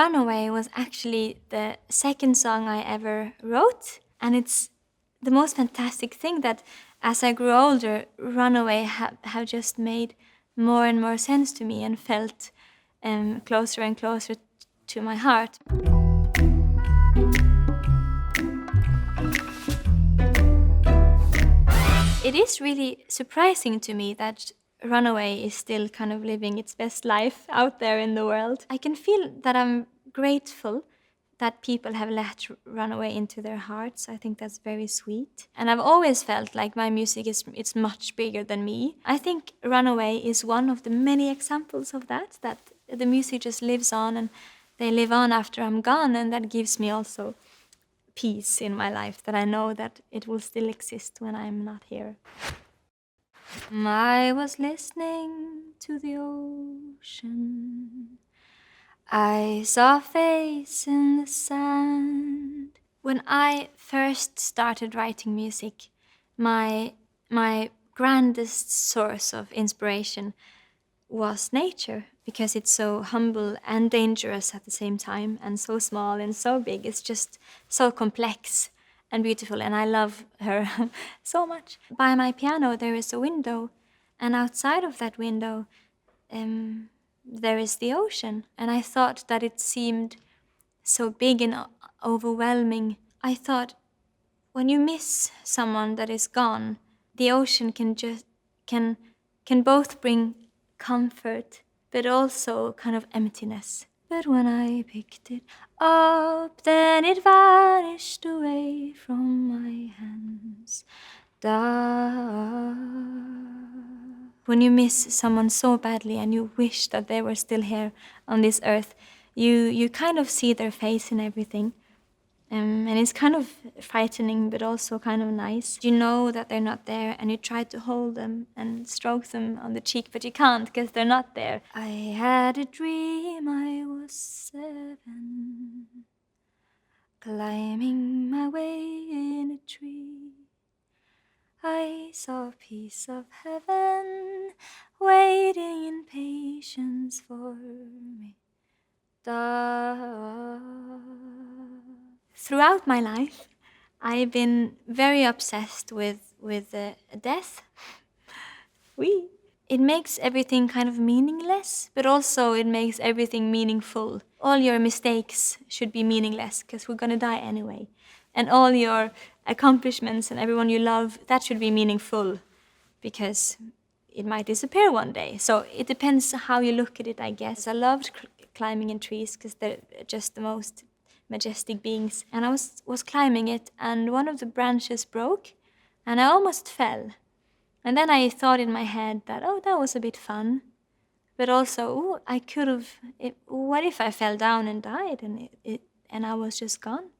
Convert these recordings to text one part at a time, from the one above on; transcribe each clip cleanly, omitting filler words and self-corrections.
Runaway was actually the second song I ever wrote, and it's the most fantastic thing that as I grew older, Runaway have just made more and more sense to me and felt closer and closer to my heart. It is really surprising to me that Runaway is still kind of living its best life out there in the world. I can feel that I'm grateful that people have let Runaway into their hearts. I think that's very sweet. And I've always felt like my music it's much bigger than me. I think Runaway is one of the many examples of that the music just lives on and they live on after I'm gone, and that gives me also peace in my life, that I know that it will still exist when I'm not here. I was listening to the ocean. I saw a face in the sand. When I first started writing music, my grandest source of inspiration was nature, because it's so humble and dangerous at the same time, and so small and so big. It's just so complex and beautiful, and I love her so much. By my piano there is a window, and outside of that window there is the ocean, and I thought that it seemed so big and overwhelming. I thought, when you miss someone that is gone, the ocean can both bring comfort but also kind of emptiness. But when I picked it up, then it vanished away from my hands. When you miss someone so badly and you wish that they were still here on this earth, you kind of see their face and everything. And it's kind of frightening, but also kind of nice. You know that they're not there, and you try to hold them and stroke them on the cheek, but you can't because they're not there. I had a dream I was 7, climbing my way in a tree. I saw a piece of heaven waiting in patience for me. Throughout my life, I've been very obsessed with death. It makes everything kind of meaningless, but also it makes everything meaningful. All your mistakes should be meaningless, because we're gonna die anyway. And all your accomplishments and everyone you love, that should be meaningful, because it might disappear one day. So it depends how you look at it, I guess. I loved climbing in trees because they're just the most majestic beings. And I was climbing it, and one of the branches broke, and I almost fell. And then I thought in my head that, oh, that was a bit fun. But also, I could have, what if I fell down and died and I was just gone?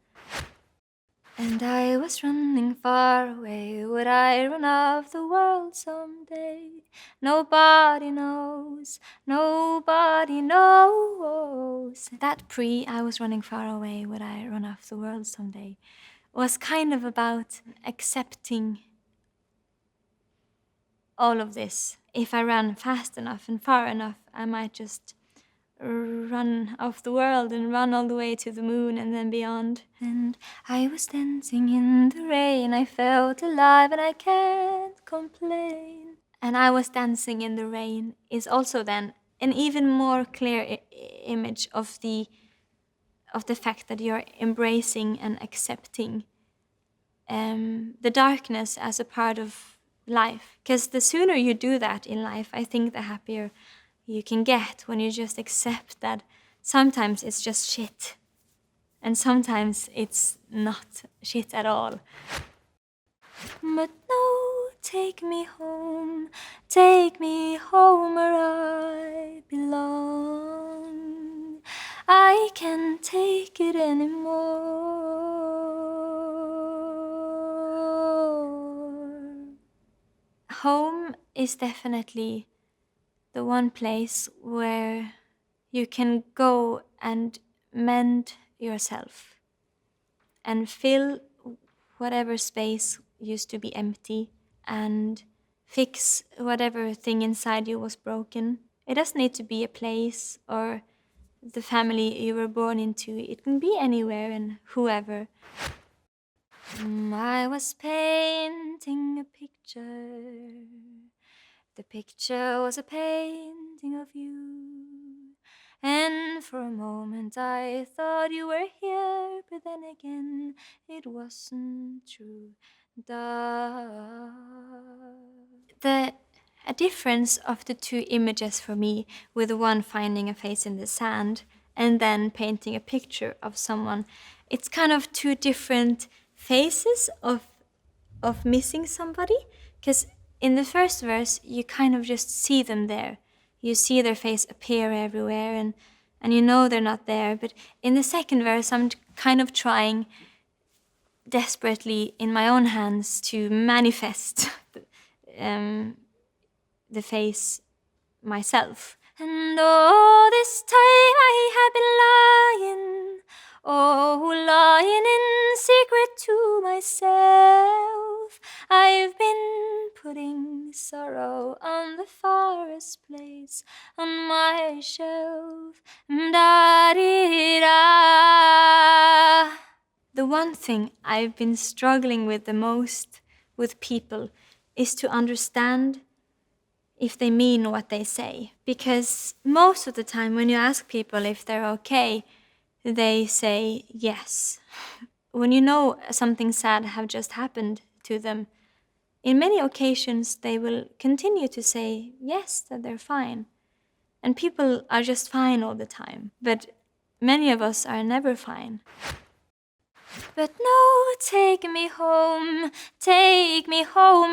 And I was running far away. Would I run off the world someday? Nobody knows, nobody knows. That I was running far away. Would I run off the world someday? Was kind of about accepting all of this. If I ran fast enough and far enough, I might just run off the world and run all the way to the moon and then beyond. And I was dancing in the rain, I felt alive and I can't complain. And I was dancing in the rain is also then an even more clear image of the fact that you're embracing and accepting the darkness as a part of life. Because the sooner you do that in life, I think the happier you can get, when you just accept that sometimes it's just shit and sometimes it's not shit at all. But no, take me home where I belong. I can't take it anymore. Home is definitely the one place where you can go and mend yourself and fill whatever space used to be empty and fix whatever thing inside you was broken. It doesn't need to be a place or the family you were born into. It can be anywhere and whoever. I was painting a picture. The picture was a painting of you. And for a moment I thought you were here, but then again it wasn't true. The a difference of the two images for me, with one finding a face in the sand and then painting a picture of someone, it's kind of two different phases of missing somebody. Because in the first verse you kind of just see them there, you see their face appear everywhere, and you know they're not there. But in the second verse I'm kind of trying desperately in my own hands to manifest the face myself. And all this time I have been lying, lying in secret to myself. I've been putting sorrow on the farthest place on my shelf. Da-dee-da. The one thing I've been struggling with the most with people is to understand if they mean what they say. Because most of the time when you ask people if they're okay, they say yes. When you know something sad have just happened to them, in many occasions they will continue to say yes, that they're fine. And people are just fine all the time. But many of us are never fine. But no, take me home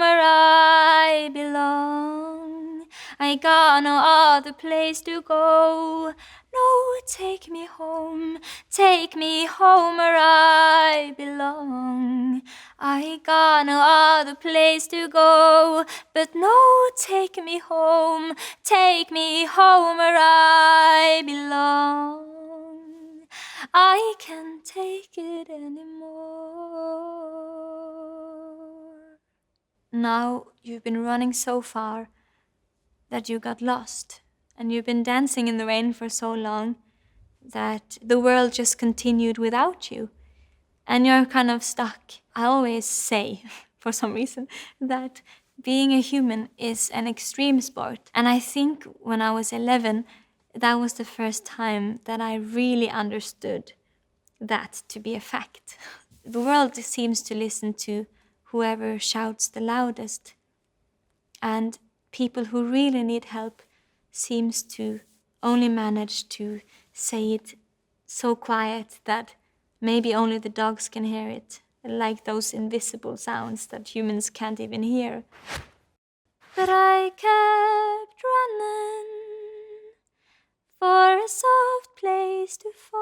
where I belong. I got no other place to go. No, take me home where I belong. I got no other place to go. But no, take me home where I belong. I can't take it anymore. Now you've been running so far that you got lost, and you've been dancing in the rain for so long that the world just continued without you, and you're kind of stuck. I always say, for some reason, that being a human is an extreme sport, and I think when I was 11, that was the first time that I really understood that to be a fact. The world seems to listen to whoever shouts the loudest, and people who really need help seems to only manage to say it so quiet that maybe only the dogs can hear it, like those invisible sounds that humans can't even hear. But I kept running for a soft place to fall,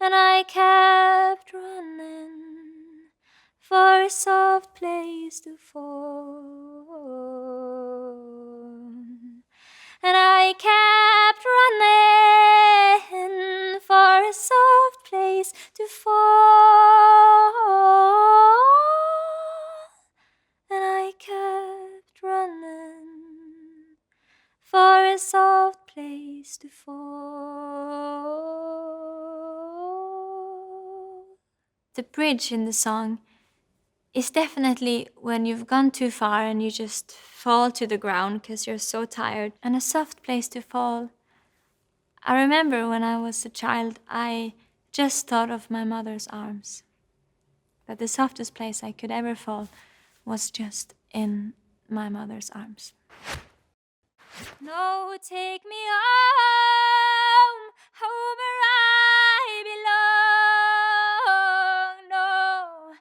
and I kept running for a soft place to fall, and I kept running for a soft place to fall, and I kept running for a soft place to fall. The bridge in the song is definitely when you've gone too far and you just fall to the ground because you're so tired. And a soft place to fall. I remember when I was a child, I just thought of my mother's arms. But the softest place I could ever fall was just in my mother's arms. No, take me home where I belong. No,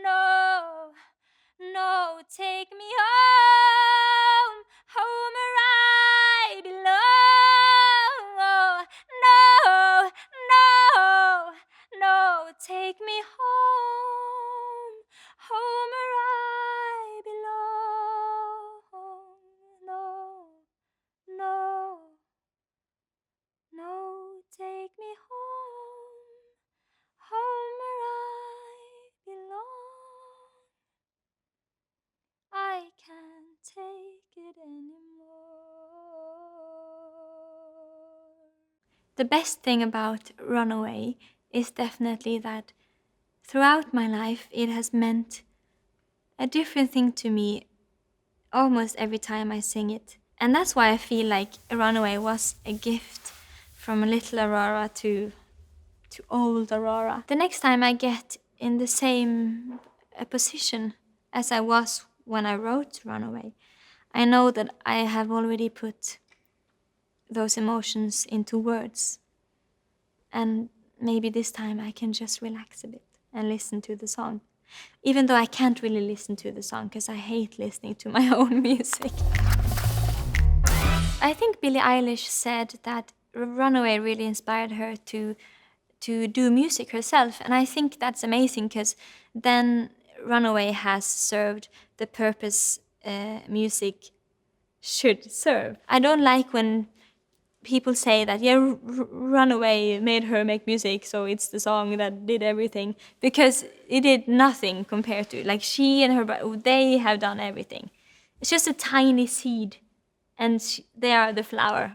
no, no, take me home where I belong. Oh, no, no, no, take me home where I belong. No. No, the best thing about Runaway is definitely that throughout my life it has meant a different thing to me almost every time I sing it. And that's why I feel like Runaway was a gift from little Aurora to old Aurora. The next time I get in the same position as I was when I wrote Runaway, I know that I have already put those emotions into words. And maybe this time I can just relax a bit and listen to the song. Even though I can't really listen to the song because I hate listening to my own music. I think Billie Eilish said that Runaway really inspired her to do music herself, and I think that's amazing because then Runaway has served the purpose music should serve. I don't like when people say that, yeah, Runaway made her make music, so it's the song that did everything, because it did nothing compared to, like, she and her, they have done everything. It's just a tiny seed, and they are the flower.